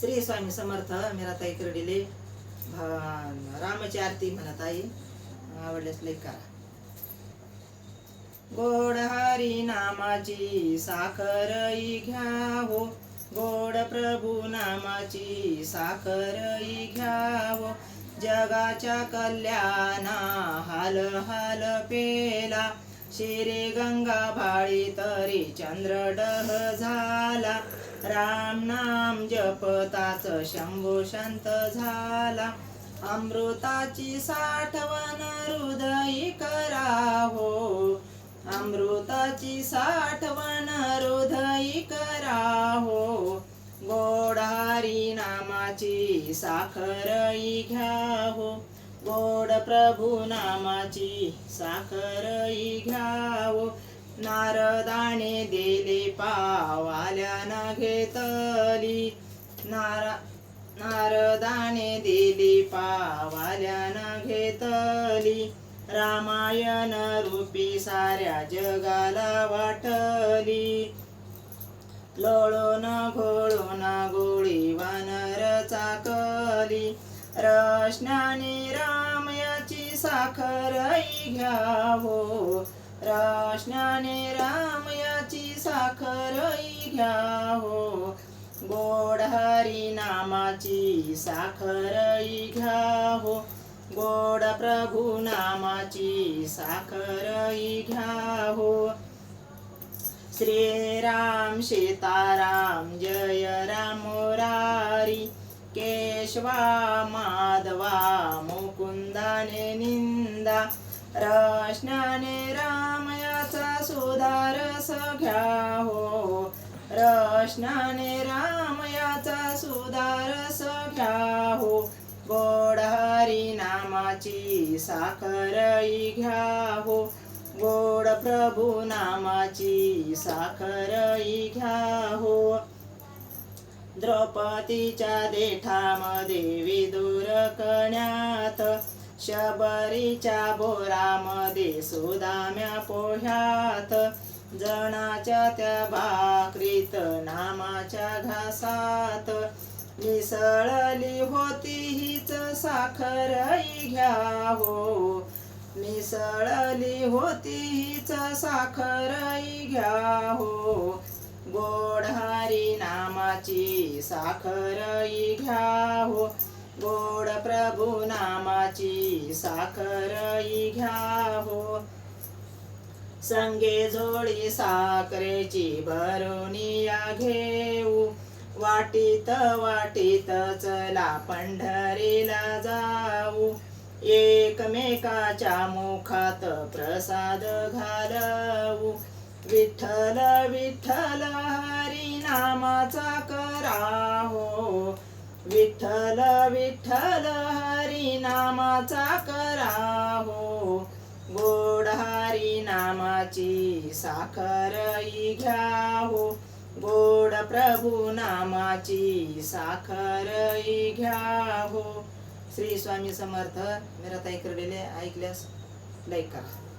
श्री स्वामी समर्थ. मीराताई करडिले रामाची आरती म्हणत आहे. आवडल्यास लाईक करा. गोड हरी नामाची साखरई घ्या हो, गोड प्रभू नामाची साखरई घ्या हो. जगाच्या कल्याणा हाल हाल पेला, शिरे गंगा भाळी तरी चंद्रडह झाला. राम नाम जपताच शंभू शांत झाला. अमृताची साठवण हृदयी करा हो, अमृताची साठवण हृदयी करा हो. गोड हरी नामाची साखरई घ्या हो, गोड प्रभू नामाची साखरई घ्या हो. नारदाने दिले पावाल्यानं घेतली, नारदाने दिली पावाल्यानं घेतली. रामायण रूपी साऱ्या जगाला वाटली. लोळून घोळून गोळी वानर चाकली. रशनाने रामयाची साखरई घ्या हो, रशनाने रामयाची साखरई घ्या हो. गोड हरी नामाची साखरई घ्या हो, गोड प्रभू नामाची साखरई घ्या हो. श्रीराम सीताराम जय राम मुरारी, केशवा माधवा मुकुंदाने निंदा. रशनाने रामयाचा सुधारस घ्या हो, रशनाने रामयाचा सुधारस घ्या हो. गोड हरी नामाची साखरई घ्या हो, गोड प्रभू नामाची साखरई घ्या हो. द्रौपदीच्या देठामध्ये विदुर कण्यात, शबरीच्या बोरामध्ये सुदाम्या पोह्यात. जणाच्या त्या भाकरीत नामाच्या घासात, मिसळली होती हीच साखरई घ्या हो, मिसळली होती हीच साखरई घ्या हो. गोड हरी नामाची साखरई घ्या हो, गोड प्रभू नामाची साखरई घ्या हो. संगे जोडी साखरेची भरुनिया घेऊ, वाटीत वाटीत चला पंढरीला जाऊ. एकमेकाच्या मुखात प्रसाद घालवू. विठ्ठल विठ्ठल हरी नामाचा करा हो, विठ्ठल विठ्ठल हरी नामाचा करा हो. गोड हरी नामाची साखरई घ्या हो, गोड प्रभू नामाची साखरई घ्या हो. श्री स्वामी समर्थ. मीराताई करडिले. ऐकल्यास लाईक करा.